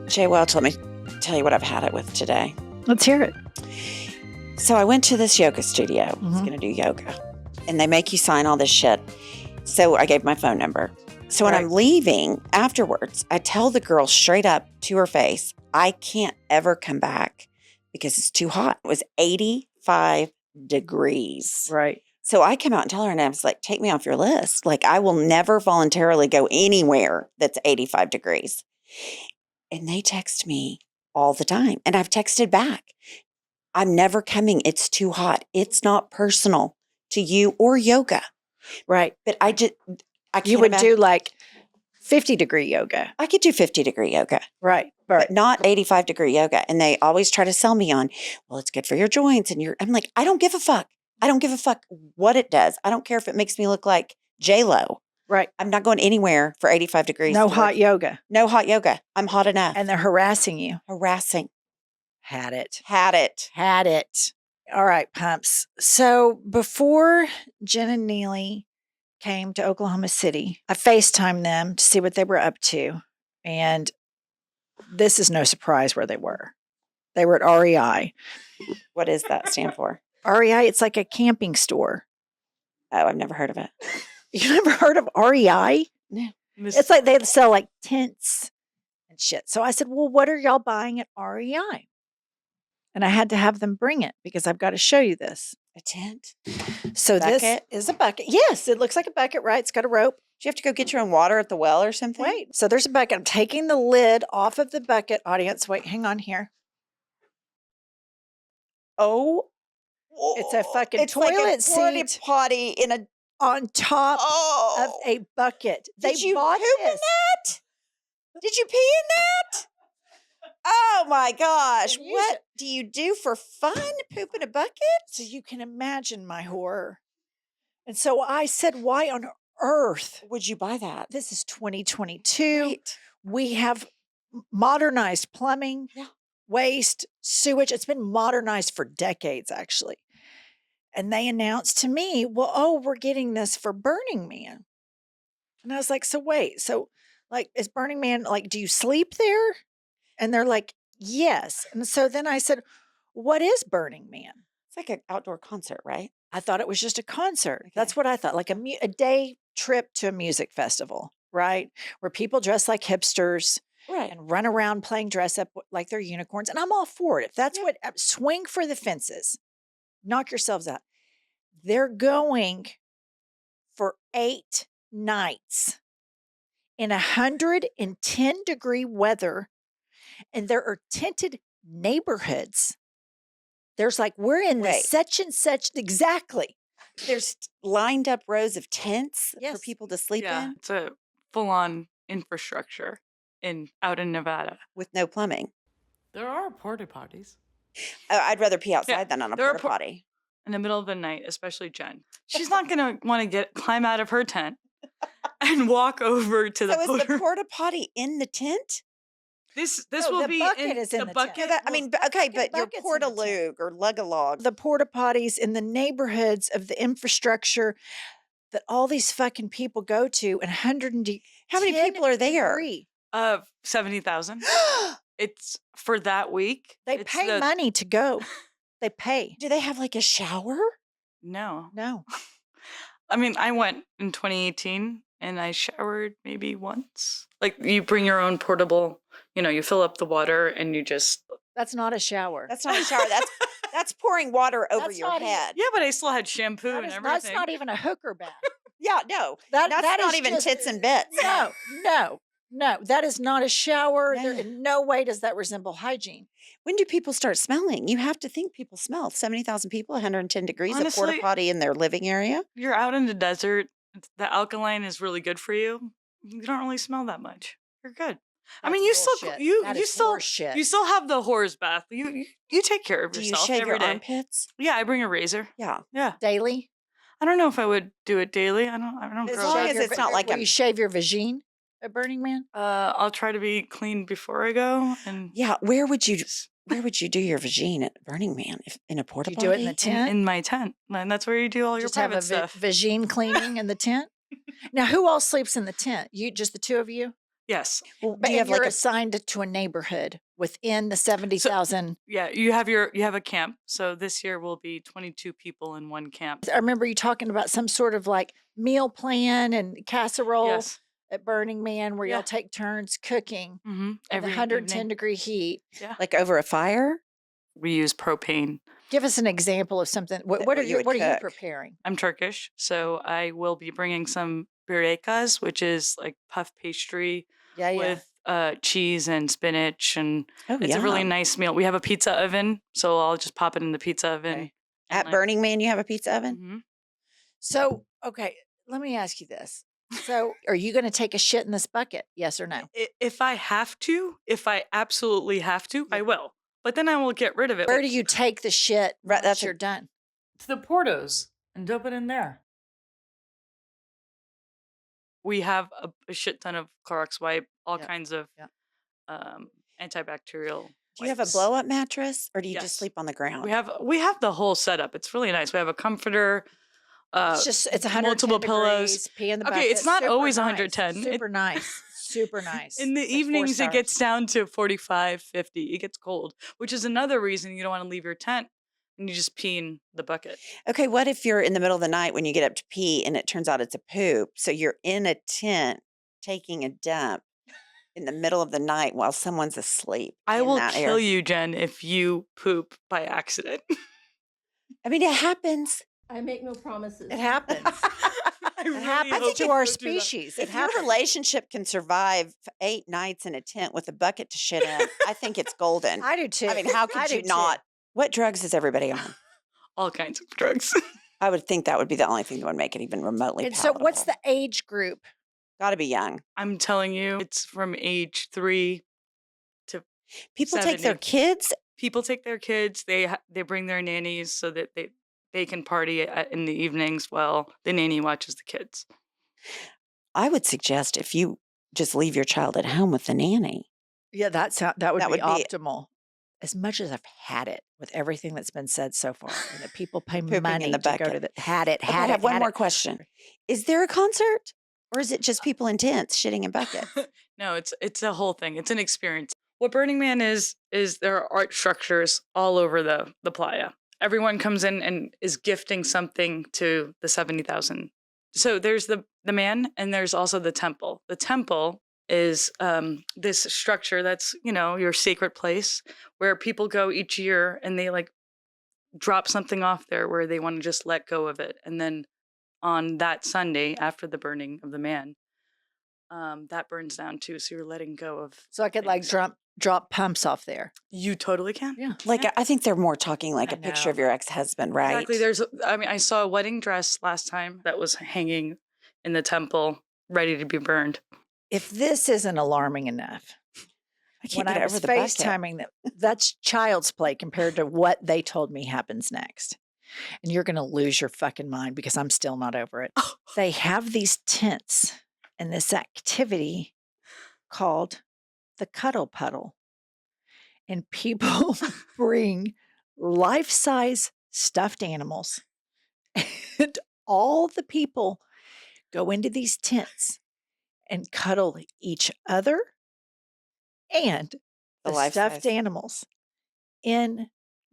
Jay Welch, let me tell you what I've had it with today. Let's hear it. So I went to this yoga studio. I was going to do yoga. And they make you sign all this shit. So I gave my phone number. So when I'm leaving afterwards, I tell the girl straight up to her face, I can't ever come back because it's too hot. It was 85 degrees. Right. So I came out and tell her, and I was like, take me off your list. Like, I will never voluntarily go anywhere that's 85 degrees. And they text me all the time. And I've texted back. I'm never coming. It's too hot. It's not personal to you or yoga. Right. But I can't You would do like 50-degree yoga. I could do 50-degree yoga. Right. But not 85-degree yoga. And they always try to sell me on, well, it's good for your joints. And I'm like, I don't give a fuck. I don't give a fuck what it does. I don't care if it makes me look like J-Lo. Right. I'm not going anywhere for 85 degrees. No hot yoga. No hot yoga. I'm hot enough. And they're harassing you. Harassing. Had it. Had it. All right, pumps. So before Jen and Neely came to Oklahoma City, I FaceTimed them to see what they were up to. And this is no surprise where they were. They were at REI. What does that stand for? REI, it's like a camping store. Oh, I've never heard of it. You never heard of REI? No. It's like they sell like tents and shit. So I said, well, what are y'all buying at REI? And I had to have them bring it because I've got to show you this. A tent? So this is a bucket. Yes, it looks like a bucket, right? It's got a rope. Do you have to go get your own water at the well or something? Wait, so there's a bucket. I'm taking the lid off of the bucket, audience. Wait, hang on here. Oh. It's a fucking it's toilet like a seat potty in a on top of a bucket. Did you bought poop in this. that? Did you pee in that? Oh my gosh. And use What it. do you do for fun? Poop in a bucket? So you can imagine my horror. And so I said, why on earth? Would you buy that? This is 2022. Right. We have modernized plumbing, waste, sewage. It's been modernized for decades, actually. And they announced to me, well, we're getting this for Burning Man. And I was like, so wait, so like, is Burning Man, like, do you sleep there? And they're like, yes. And so then I said, what is Burning Man? It's like an outdoor concert, right? I thought it was just a concert. Okay. That's what I thought, like a day trip to a music festival, right? Where people dress like hipsters. Right. And run around playing dress up like they're unicorns. And I'm all for it. If that's what, swing for the fences. Knock yourselves out. They're going for 8 nights in 110-degree weather. And there are tinted neighborhoods. There's like, we're in the such and such. Exactly. There's lined up rows of tents for Yes. people to sleep in It's a full-on infrastructure out in Nevada. with no plumbing. There are porta potties I'd rather pee outside than on a there are porta potty. in the middle of the night, especially Jen. She's not gonna want to climb out of her tent and walk over to the So is the porta potty in the tent? This No, will the be bucket is in the tent. bucket. I mean, okay, but your bucket's in porta the tent. lug or lug-a-log. The porta potties in the neighborhoods of the infrastructure that all these fucking people go to, and 110 How many people are there? degree. 70,000. It's for that week. They It's pay money to go. They pay. Do they have like a shower? No. No. I mean, I went in 2018 and I showered maybe once. Like, you bring your own portable, you fill up the water and you just. That's not a shower. That's not a shower. That's pouring water over That's your not head. Yeah, but I still had shampoo and everything. That's not even a hooker bath. Yeah, no. That That's not is even just- tits and bits. No. That is not a shower. No. There, in no way does that resemble hygiene. When do people start smelling? You have to think people smell. 70,000 people, 110 degrees, a porta Honestly- potty in their living area. You're out in the desert. The alkaline is really good for you. You don't really smell that much. You're good. I mean, you still bullshit. you That you is still horseshit. you still have the whores bath. You take care of Do you yourself shave every your day. armpits? Yeah, I bring a razor. Yeah. Yeah, Daily. I don't know if I would do it daily. I don't. As grow long that. as it's not like Will a- you shave your vagine at Burning Man? I'll try to be clean before I go, and Yeah. Where would you do your vagine at Burning Man? If in a porta You potty? do it in the tent? in my tent, and that's where you do all your Just have private a stuff. vagine cleaning in the tent? Now, who all sleeps in the tent? You, just the two of you? Yes. Well, But do you have like you're a assigned to a neighborhood within the 70,000. Yeah, you have a camp. So this year will be 22 people in one camp. I remember you talking about some sort of like meal plan and casserole Yes. at Burning Man where Yeah. y'all take turns cooking Mm-hmm. in the Every 110 evening. degree heat. Yeah. like over a fire? We use propane. Give us an example of something. What What are you you would what are you cook. preparing? I'm Turkish, so I will be bringing some birekas, which is like puff pastry Yeah, with cheese and spinach, and Oh, it's a really yum. nice meal. We have a pizza oven, so I'll just pop it in the pizza oven. Okay. and, At like- Burning Man, you have a pizza oven? Mhm. So, okay, let me ask you this. So, are you going to take a shit in this bucket? Yes or no? If I have to, if I absolutely have to, I will. But then I will get rid of it. Where do you take the shit Right, once that's a- you're done? To the portos and dump it in there. We have a shit ton of Clorox wipe, all Yep, kinds of yep. antibacterial. Do you have a wipes. blow up mattress or do you Yes. just sleep on the ground? We have the whole setup. It's really nice. We have a comforter. It's 110 multiple pillows. degrees, pee in the Okay, bucket. it's not Super always nice, 110. Super nice. Super nice. In the It's 4 evenings, it gets stars. down to 45, 50. It gets cold, which is another reason you don't want to leave your tent and you just pee in the bucket. Okay, what if you're in the middle of the night when you get up to pee and it turns out it's a poop? So you're in a tent taking a dump in the middle of the night while someone's asleep. I in will that kill area. you, Jen, if you poop by accident. I mean, it happens. I make no promises. It happens. I It really happens hope to you our don't do that. species. It If your happens. relationship can survive 8 nights in a tent with a bucket to shit in, I think it's golden. I do too. I mean, how could do you too. not? What drugs is everybody on? All kinds of drugs. I would think that would be the only thing that would make it even remotely And so, what's palatable. the age group? Got to be young. I'm telling you, it's from age 3 to People take their 70. kids. People take their kids. They bring their nannies so that they can party in the evenings while the nanny watches the kids. I would suggest if you just leave your child at home with the nanny. Yeah, that would That be would be- optimal. As much as I've had it with everything that's been said so far, and that people pay Pooping in money the to go to bucket. the had it, Okay, had I it. have one had more it. question. Is there a concert or is it just people in tents shitting in buckets? No, it's a whole thing. It's an experience. What Burning Man is there are art structures all over the playa. Everyone comes in and is gifting something to the 70,000. So there's the man and there's also the temple. The temple is this structure that's, your sacred place where people go each year and they like drop something off there where they want to just let go of it. And then on that Sunday after the burning of the man, that burns down too. So you're letting go of. So I could like things. drop pumps off there. You totally can. Yeah. Like, I think they're more talking like I a picture know. of your ex-husband, right? Exactly. I saw a wedding dress last time that was hanging in the temple, ready to be burned. If this isn't alarming enough, I can't when get I over was the bucket. FaceTiming that's child's play compared to what they told me happens next. And you're going to lose your fucking mind because I'm still not over it. They have these tents and this activity called the cuddle puddle. And people bring life-size stuffed animals. And all the people go into these tents and cuddle each other and The the life-size. stuffed animals in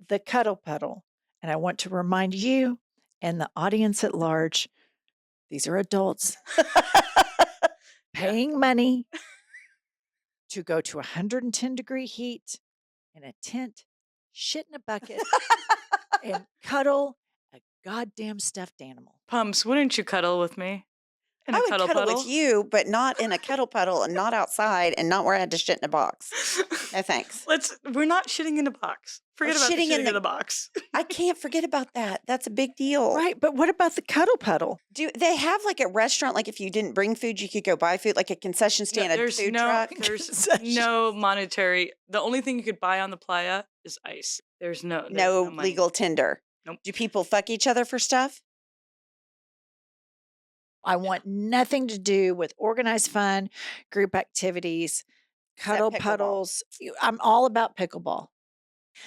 the cuddle puddle. And I want to remind you and the audience at large, these are adults paying money to go to 110 degree heat in a tent, shit in a bucket, and cuddle a goddamn stuffed animal. Pumps, wouldn't you cuddle with me? In a I would cuddle cuddle puddle? with you, but not in a kettle puddle and not outside and not where I had to shit in a box. No thanks. We're not shitting in a box. Forget about shitting shitting in in the- the box. I can't forget about that. That's a big deal. Right, but what about the cuddle puddle? Do they have like a restaurant? Like if you didn't bring food, you could go buy food, like a concession stand, a there's food no truck. there's Concession. no monetary. The only thing you could buy on the playa is ice. There's no No money. legal tender. Nope. Do people fuck each other for stuff? I want nothing to do with organized fun, group activities, cuddle pickleball. puddles. I'm all about pickleball.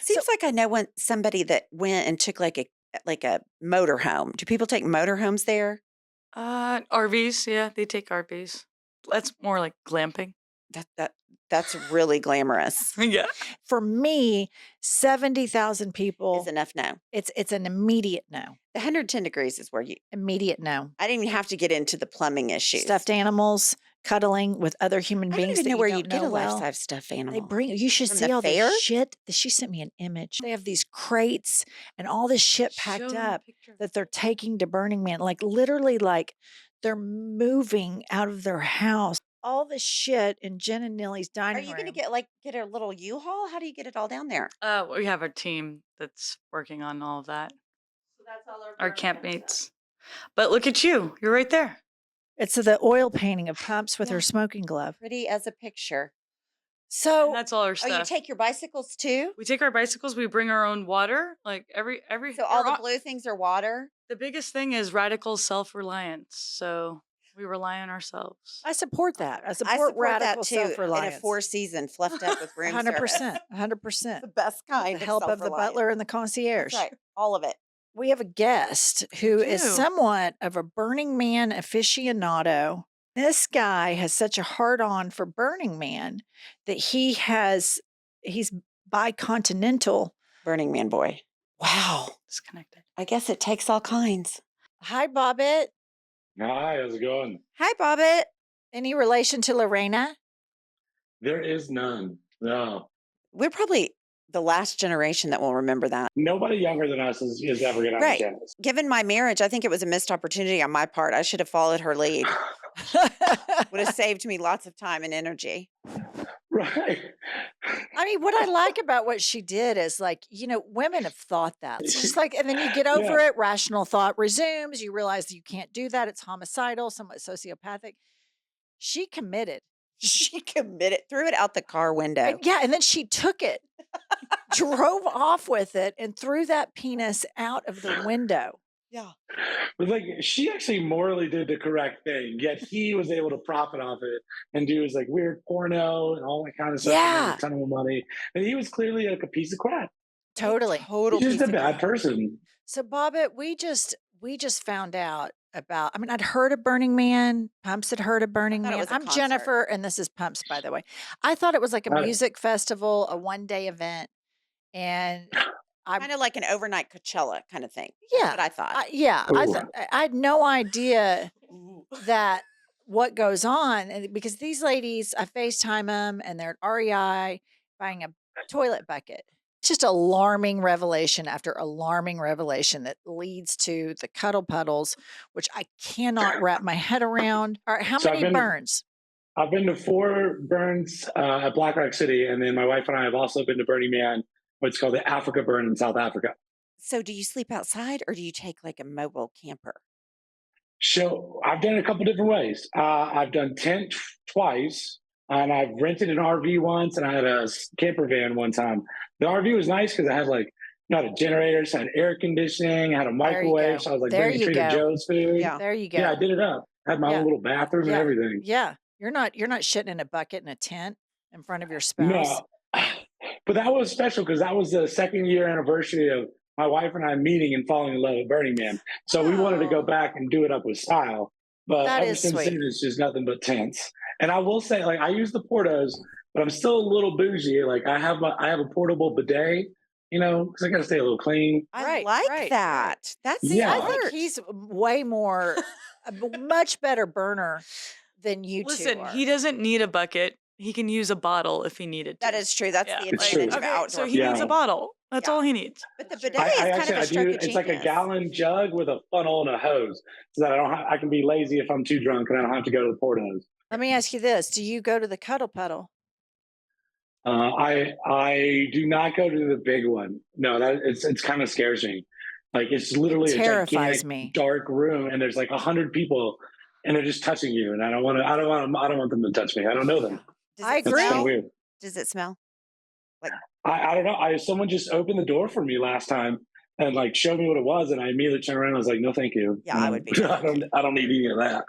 Seems like I know somebody that went and took like a motorhome. Do people take motorhomes there? RVs, yeah, they take RVs. That's more like glamping. That's really glamorous. Yeah. For me, 70,000 people Is enough no. it's an immediate no. The 110 degrees is where Immediate no. I didn't even have to get into the plumbing issues. Stuffed animals, cuddling with other human I beings don't even that know you where don't you get know a well. life-size stuffed animal. They bring you should From see the all fair? this shit. She sent me an image. They have these crates and all this shit packed Show them a up picture. that they're taking to Burning Man. Like literally, like they're moving out of their house. All this shit in Jen and Nilly's Are dining you room. going to get a little U-Haul? How do you get it all down there? We have a team that's working on all of that. So that's all Our campmates. But look at you. You're right there. It's the oil painting of Pumps with Yeah. her smoking glove. Pretty as a picture. And So that's all our Oh, stuff. you take your bicycles too? We take our bicycles. We bring our own water. Like every. So all we're the blue things are water? The biggest thing is radical self-reliance. So we rely on ourselves. I support that. I I support support radical that too. In a self-reliance. four-season fluffed up with room service. 100%. 100%. The best kind The of help of the self-reliance. butler and the concierge. That's right. All of it. We have a guest who is do. somewhat of a Burning Man aficionado. This guy has such a hard on for Burning Man that he's bicontinental. Burning Man boy. Wow. Disconnected. I guess it takes all kinds. Hi, Bobbit. Hi, how's it going? Hi, Bobbit. Any relation to Lorena? There is none. No. We're probably the last generation that will remember that. Nobody younger than us is ever going to Right. understand this. Given my marriage, I think it was a missed opportunity on my part. I should have followed her lead. Would have saved me lots of time and energy. Right. I mean, what I like about what she did is like, women have thought that. It's just like, and then you get over it, rational thought resumes, you realize that you can't do that. It's homicidal, somewhat sociopathic. She committed. She committed, threw it out the car window. Yeah, and then she took it, drove off with it, and threw that penis out of the window. Yeah. But like, she actually morally did the correct thing, yet he was able to profit off it and do his like weird porno and all that kind of stuff. Yeah. And make a ton of money. And he was clearly like a piece of crap. Totally. Total He's piece just a of bad crap. person. So, Bobbit, we just found out about, I'd heard of Burning Man. Pumps had heard of Burning thought it Man. was a I'm concert. Jennifer, and this is Pumps, by the way. I thought it was like a Right. music festival, a one-day event. And Kind of like an overnight Coachella kind of thing. Yeah. That's what I thought. I had no idea that what goes on. And because these ladies, I FaceTime them and they're at REI buying a toilet bucket. It's just alarming revelation after alarming revelation that leads to the cuddle puddles, which I cannot wrap my head around. All right, how So I've many been- burns? I've been to 4 burns at Black Rock City, and then my wife and I have also been to Burning Man, what's called the Africa Burn in South Africa. So do you sleep outside or do you take like a mobile camper? So I've done it a couple different ways. I've done tent twice, and I've rented an RV once, and I had a camper van one time. The RV was nice because I had like, had a generator, so I had air conditioning, I had a microwave, so I was like There bringing you Trader go. Joe's food. Yeah. There you go. Yeah, I did it up. I had my Yeah. own little bathroom Yeah. and everything. Yeah. You're not shitting in a bucket in a tent in front of your spouse. No, but that was special because that was the 2nd year anniversary of my wife and I meeting and falling in love with Burning Man. So we wanted to go Oh. back and do it up with style. But That ever is since sweet. then, it's just nothing but tents. And I will say, like, I use the Portos, but I'm still a little bougie. Like, I have a portable bidet, because I got to stay a little clean. I Right, like right, that. That's Yeah. I smart. think he's way more, a much better burner than you Listen, two are. he doesn't need a bucket. He can use a bottle if he needed to. That is true. That's Yeah. the It's advantage true. of Okay, outdoor. so he needs Yeah. a bottle. That's Yeah. all he needs. But the bidet I is kind actually of a I stroke do. of It's like a genius. gallon jug with a funnel and a hose, so that I can be lazy if I'm too drunk and I don't have to go to the Portos. Let me ask you this. Do you go to the cuddle puddle? I do not go to the big one. No, it's kind of scares me. Like, it's literally a terrifies gigantic me. dark room, and there's like 100 people, and they're just touching you, and I don't want them to touch me. I don't know them. Does I it That's agree. kind smell? of weird. Does it smell? I don't know. Someone just opened the door for me last time and like showed me what it was, and I immediately turned around and I was like, no, thank you. Yeah, I would be. I don't need any of that.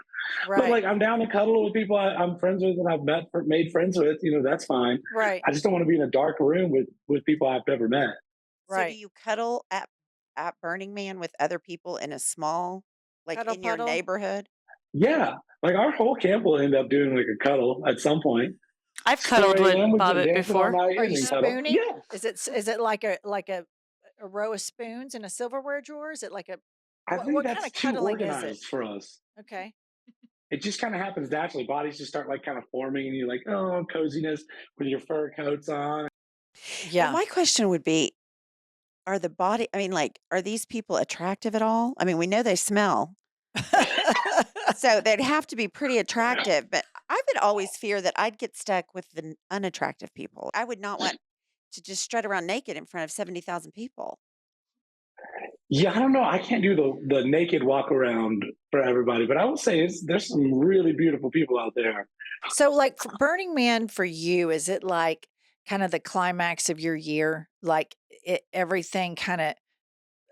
Right. But like, I'm down to cuddle with people I'm friends with and I've made friends with. That's fine. right. I just don't want to be in a dark room with people I've never met. So Right. do you cuddle at Burning Man with other people in a small, like Cuddle in your puddle? neighborhood? Yeah, like our whole camp will end up doing like a cuddle at some point. I've cuddled 4 with a.m. we've been Bobbit dancing all before. night Are and you then cuddle. spooning? Yeah. Is it like a row of spoons in a silverware drawer? Is it like a I think what kind that's of too cuddling is it? organized for us. Okay. It just kind of happens naturally. Bodies just start like kind of forming, and you're like, oh, coziness with your fur coats on. Well, Yeah. my question would be, are these people attractive at all? I mean, we know they smell, so they'd have to be pretty attractive, but I would always fear that I'd get stuck with the unattractive people. I would not want to just strut around naked in front of 70,000 people. Yeah, I don't know. I can't do the naked walk around for everybody, but I will say there's some really beautiful people out there. So, like for Burning Man for you, is it like kind of the climax of your year? Like everything kind of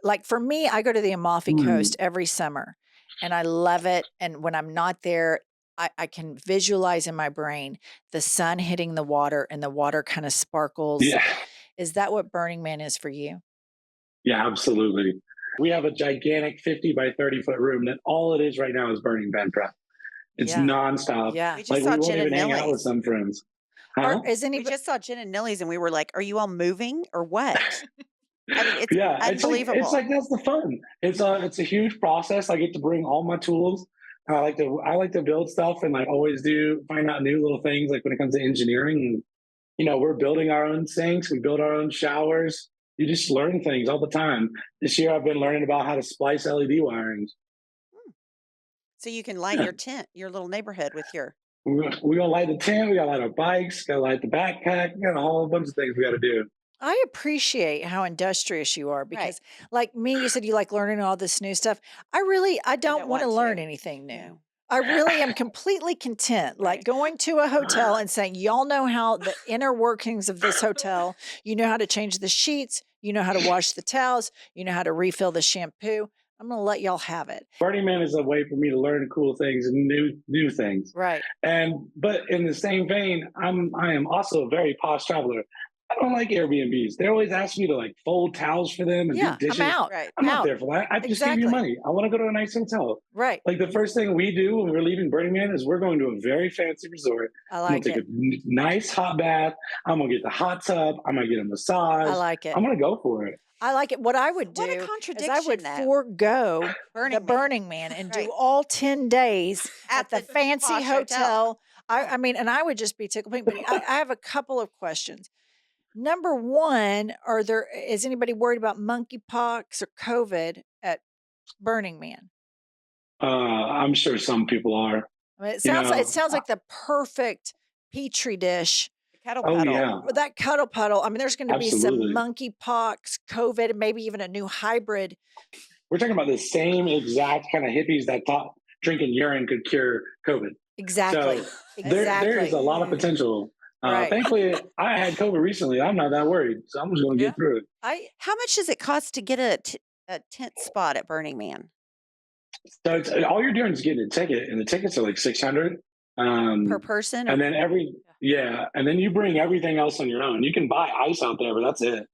like for me, I go to the Amalfi Mm, Coast every summer and I love it. And when I'm not there, I can visualize in my brain the sun hitting the water and the water kind of sparkles. yeah, Is that what Burning Man is for you? yeah, absolutely. We have a gigantic 50 by 30-foot room that all it is right now is Burning Man prep. It's Yeah. nonstop. Yeah. We just Like saw we won't Jen and even hang out with Nilly's. some friends. Or Huh? is We anybody just saw Jen and Nilly's, and we were like, "Are you all moving or what?" I mean, it's Yeah, unbelievable. that's the fun. It's a huge process. I get to bring all my tools. I like to build stuff and like always find out new little things like when it comes to engineering. And, we're building our own sinks, we build our own showers. You just learn things all the time. This year I've been learning about how to splice LED wirings. Hmm. So you can light Yeah. your tent, your little neighborhood with your. We gonna light the tent, we gotta light our bikes, gotta light the backpack, we got a whole bunch of things we gotta do. I appreciate how industrious you are Right. because like me, you said you like learning all this new stuff. I don't want to learn anything new. No. I really am completely content, like Right. going to a hotel and saying, y'all know how the inner workings of this hotel. You know how to change the sheets. You know how to wash the towels. You know how to refill the shampoo. I'm going to let y'all have it. Burning Man is a way for me to learn cool things and new things. Right. But in the same vein, I am also a very posh traveler. I don't like Airbnbs. They always ask me to like fold towels for them and Yeah, do I'm dishes. out. Right. I'm not Out. there for that. I just give Exactly. you money. I want to go to a nice hotel. Right. Like the first thing we do when we're leaving Burning Man is we're going to a very fancy resort. I I'm gonna like take it. a nice hot bath. I'm gonna get the hot tub. I'm gonna get a massage. I like it. I'm gonna go for it. I like it. What I would What a do is I contradiction, would though. forego Burning the Man. Burning Man and Right. do all 10 days at the fancy posh hotel. I mean, and I would just be tickled pink. But I have a couple of questions. Number one, is anybody worried about monkeypox or COVID at Burning Man? I'm sure some people are. I mean, it You sounds know, like the perfect petri dish. The kettle oh puddle. yeah, Or that cuddle puddle. I mean, there's going to be some absolutely. monkeypox, COVID, and maybe even a new hybrid. We're talking about the same exact kind of hippies that thought drinking urine could cure COVID. Exactly. So there is a lot of potential. Right. Thankfully, I had COVID recently. I'm not that worried, so I'm just going to Yeah. get through it. How much does it cost to get a tent spot at Burning Man? So all you're doing is getting a ticket, and the tickets are like $600 Per person? and then and then you bring everything else on your own. You can buy ice out there, but that's it.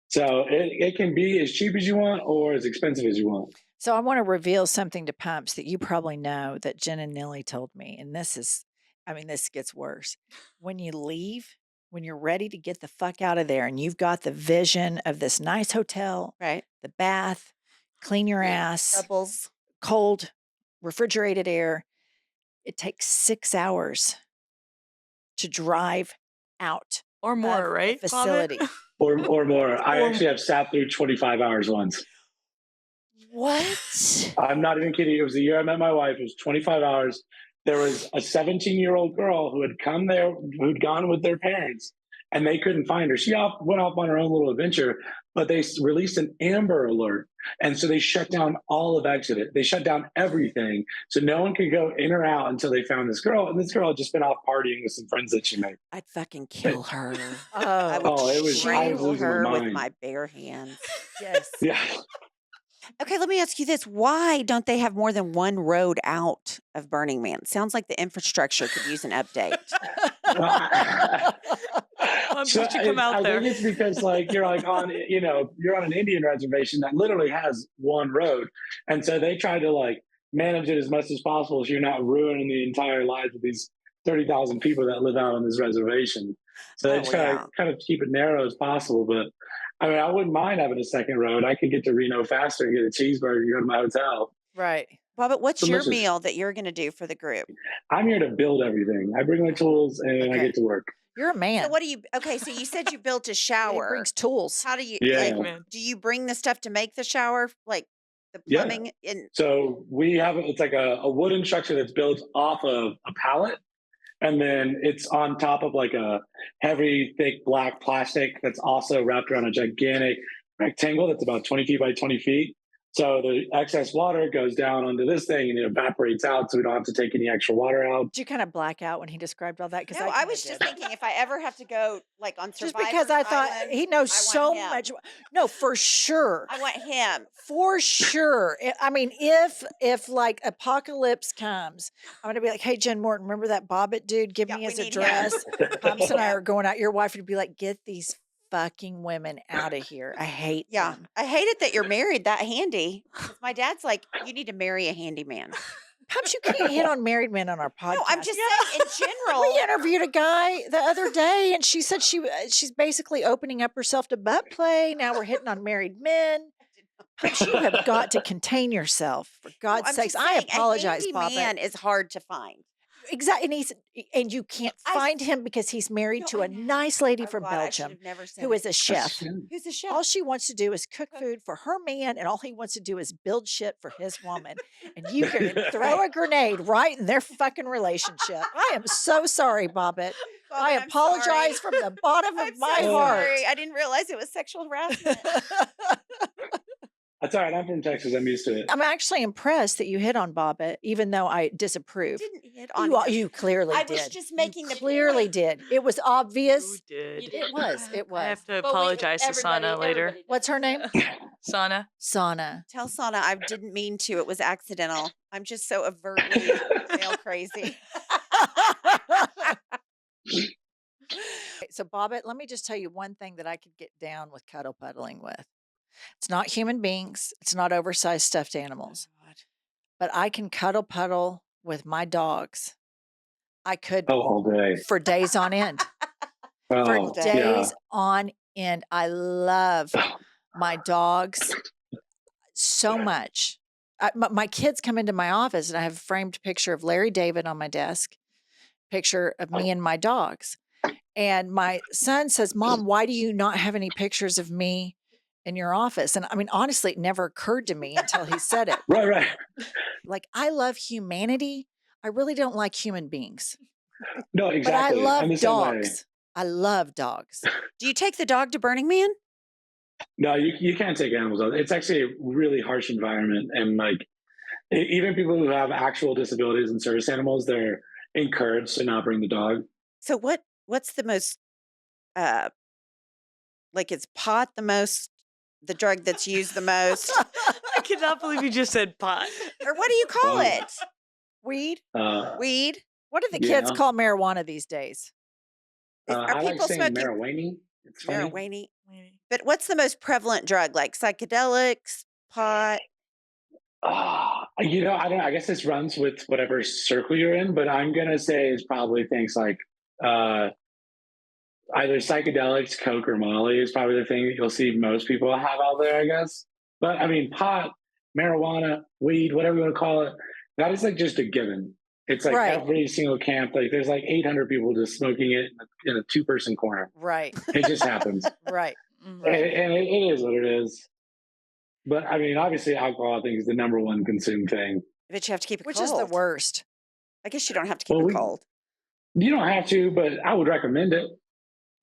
So it can be as cheap as you want or as expensive as you want. So I want to reveal something to Pumps that you probably know that Jen and Nilly told me. And this gets worse. When you leave, when you're ready to get the fuck out of there and you've got the vision of this nice hotel, Right. the bath, clean your ass, Doubles. cold, refrigerated air, it takes 6 hours to drive out Or more, of right? the Bobbit? facility. Or more. I actually have sat through 25 hours once. What? I'm not even kidding. It was the year I met my wife. It was 25 hours. There was a 17-year-old girl who had come there, who'd gone with their parents, and they couldn't find her. She went off on her own little adventure, but they released an Amber Alert. And so they shut down all of Exodus. They shut down everything. So no one could go in or out until they found this girl. And this girl had just been off partying with some friends that she made. I'd fucking kill her. I Oh, would I was strangle losing my her with mind. my bare hands. yes. Yeah. Okay, let me ask you this. Why don't they have more than one road out of Burning Man? Sounds like the infrastructure could use an update. Why don't you come out I there? think it's because like you're like on you're on an Indian reservation that literally has one road, and so they try to like manage it as much as possible so you're not ruining the entire lives of these 30,000 people that live out on this reservation. So they just kind of keep it narrow as possible. But I mean, I wouldn't mind having a second road. I could get to Reno faster and get a cheeseburger and go to my hotel. Right. Well, but what's your Delicious. meal that you're going to do for the group? I'm here to build everything. I bring my tools and I get to work. You're a man. So what do you? Okay, so you said you built a He shower. brings tools. How do you? Yeah. Like, do you bring the stuff to make the shower, like the Yeah. plumbing? In So we have, it's like a wooden structure that's built off of a pallet. And then it's on top of like a heavy, thick black plastic that's also wrapped around a gigantic rectangle that's about 20 feet by 20 feet. So the excess water goes down onto this thing and it evaporates out, so we don't have to take any extra water out. Did you kind of black out when he described all that? no, I was just thinking if I ever have to go like on just Survivor because I thought Island, he knows I so want him. much. No, for sure. I want him. For sure. I mean, if like apocalypse comes, I'm gonna be like, hey, Jen Morton, remember that Bobbitt dude? Give Yeah, me we his need him. address. Pumps and I Yeah. are going out. Your wife would be like, get these fucking women out of here. I hate Yeah, them. I hate it that you're married that handy. 'Cause my dad's like, you need to marry a handyman. Pumps, you can't hit on married men on our podcast. No, I'm just saying in general. We interviewed a guy the other day, and she said she's basically opening up herself to butt play. Now we're hitting on married men. Pumps, you have got to contain yourself, for God's I'm sakes. just I saying, apologize, a Papa. handyman is hard to find. Exactly, and you can't find him because he's married No, to I a know. nice lady Oh, from God, I should Belgium have never said who it. is a chef. Who's a chef? All she wants to do is cook food for her man, and all he wants to do is build shit for his woman. And you can throw a grenade right in their fucking relationship. I am so sorry, Bobbitt. I I'm apologize sorry. from the bottom of I'm my so heart. sorry. I didn't realize it was sexual harassment. That's all right. I'm from Texas. I'm used to it. I'm actually impressed that you hit on Bobbitt, even though I disapprove. Didn't hit on You, him. you clearly I did. was just making the Clearly point. did. It was obvious. did. It was. It I have was. to apologize to Sana later. What's her name? Sana. Sana. Tell Sana I didn't mean to. It was accidental. I'm just so overtly male crazy. So, Bobbitt, let me just tell you one thing that I could get down with cuddle puddling with. It's not human beings. It's not oversized stuffed animals. But I can cuddle puddle with my dogs. I could All day. for days on end. For Oh, day. days on end. I love my dogs so much. My kids come into my office and I have a framed picture of Larry David on my desk, picture of me and my dogs. And my son says, Mom, why do you not have any pictures of me in your office? And I mean, honestly, it never occurred to me until he said it. Right. Like, I love humanity. I really don't like human beings. No, exactly. But I love I'm the same way. dogs. I love dogs. Do you take the dog to Burning Man? No, you can't take animals out. It's actually a really harsh environment. And like, even people who have actual disabilities and service animals, they're encouraged to not bring the dog. So what's the most like is pot the drug that's used the most? I cannot believe you just said pot. Or what do you call Well, it? Weed? Weed? What do the kids Yeah. call marijuana these days? Are I like people saying smoking marijuana. It's funny. marijuana? But what's the most prevalent drug? Like psychedelics, pot? I don't know. I guess this runs with whatever circle you're in, but I'm gonna say it's probably things like either psychedelics, coke, or Molly is probably the thing that you'll see most people have out there, I guess. But I mean, pot, marijuana, weed, whatever you want to call it, that is like just a given. It's like Right. every single camp, like there's like 800 people just smoking it in a 2-person corner. Right. It just happens. Right. Mhm. And it is what it is. But I mean, obviously, alcohol I think is the number one consumed thing. But you have to keep it Which cold. is the worst. I guess you don't have to keep Well, it cold. You don't have to, but I would recommend it.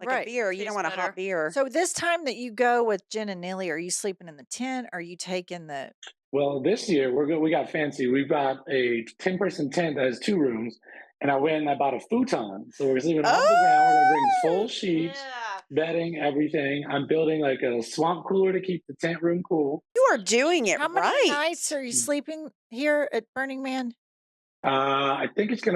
Like Right. a beer, you don't Tastes want a better. hot beer. So this time that you go with Jen and Nilly, are you sleeping in the tent? Are you taking the Well, this year we got fancy. We've got a 10-person tent that has 2 rooms, and I went and I bought a futon. So we're sleeping off the ground. We're gonna bring full sheets, bedding, everything. I'm building like a swamp cooler to keep the tent room cool. You are doing it how many right. nights are you sleeping here at Burning Man? I think it's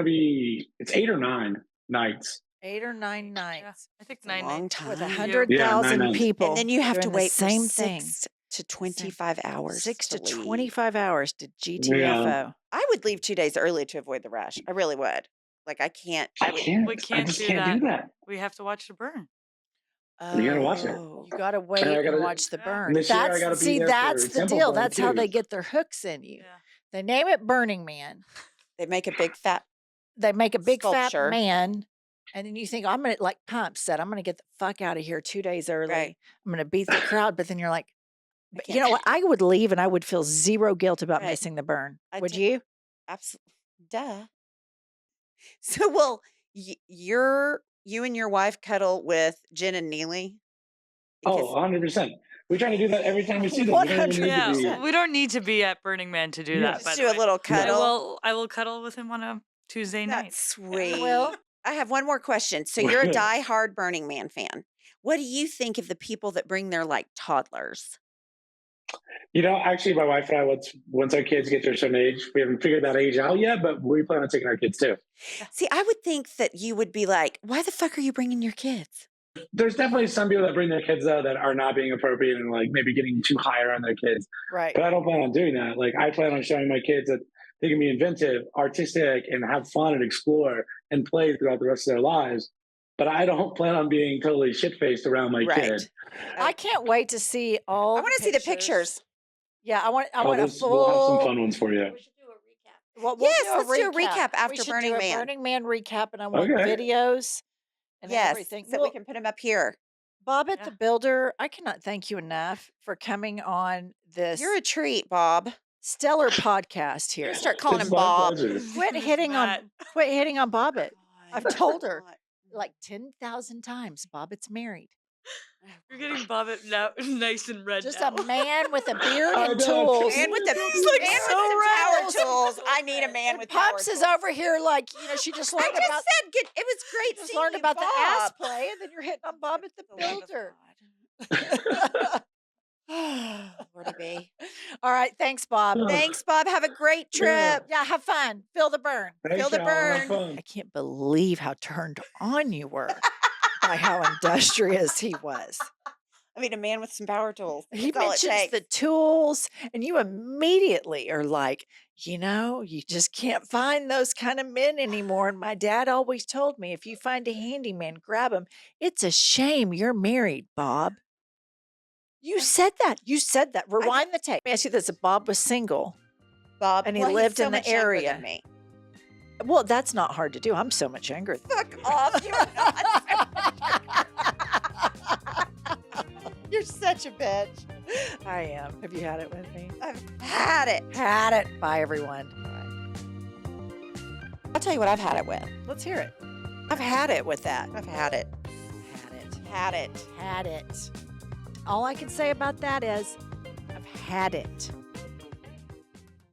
8 or 9 nights. 8 or 9 Yeah, nights I think It's a 9 long nights. time. with Yeah, 100,000 9 nights. people. And then you have to doing the wait same for thing. 6 to 25 hours. 6 to leave. 25 hours to GTFO. I would leave 2 days early to avoid the rush. I really would. Like I can't. I can't. we I can't just do can't do that. We have to watch the burn. You gotta watch it. You got to wait I and gotta- watch the Yeah. burn. This year I gotta be there That's for the Temple deal. Burn, That's how too. they get their hooks in you. Yeah. They name it Burning Man. They make a big fat. They make a big Sculpture. fat man, and then you think, I'm gonna, like Pump said, I'm gonna get the fuck out of here 2 days early. Right. I'm gonna beat the crowd. But then you're like, I but you can't. know what? I would leave and I would feel zero guilt about Right. missing the burn. I Would do. you? Absolutely. Duh. So, well, you and your wife cuddle with Jen and Neely? Oh, 100%. We try to do that every time we see them. We don't even need to Yeah, be- we don't need to be at Burning Man to do that. Just By do the a way. little cuddle. I will cuddle with him on a Tuesday night. That's sweet. Well, I have one more question. So you're a diehard Burning Man fan. What do you think of the people that bring their like toddlers? Actually, my wife and I, once our kids get to a certain age, we haven't figured that age out yet, but we plan on taking our kids too. See, I would think that you would be like, why the fuck are you bringing your kids? There's definitely some people that bring their kids though that are not being appropriate and like maybe getting too higher on their kids. right. But I don't plan on doing that. Like I plan on showing my kids that they can be inventive, artistic, and have fun and explore and play throughout the rest of their lives. But I don't plan on being totally shit faced around my Right. kid. I can't wait to see all. I want to see the pictures. Yeah, I want a We'll have full. some fun ones for you. We'll Yes, let's do a recap We after should Burning do a Man. Burning Man recap, and I want Okay. videos and Yes, everything. so we can put them up here. Bobbit Yeah. the Builder, I cannot thank you enough for coming on this You're a treat, Bob. stellar podcast here. Start calling It's him my Bob. pleasure. Quit hitting Matt. on Bobbit I've told her. God. like 10,000 times. Bobbit's married. You're getting Bobbit now nice and red Just now. a man with a beard I and know. tools. And with the He's like and so with the red. power tools. I need a man with power Pumps is tools. over here like, she just I learned just about said it was great. just seeing learned you, about the ass Bob. play, and then you're hitting on Bobbit the For the love of Builder. God. Where to be? All right, thanks, Bob. Yeah. Thanks, Bob. Have a great Yeah. trip. Yeah, have fun. Feel the burn. Thanks, Feel the y'all. Have burn. fun. I can't believe how turned on you were by how industrious he was. I mean, a man with some power tools. He That's all it mentions the takes. tools, and you immediately are like, you just can't find those kind of men anymore. And my dad always told me, if you find a handyman, grab him. It's a shame you're married, Bob. You said that. You said that. Rewind the tape. Let me ask you this: if Bob was single, Bob, and he well, he's lived so in the much younger than area. me. well, that's not hard to do. I'm so much younger. Fuck off. You're not. You're such a bitch. I am. Have you had it with me? I've had it. Had it. Bye, everyone. I'll tell you what I've had it with. Let's hear it. I've had it with that. I've had it. Had it. Had it. Had it. All I can say about that is I've had it.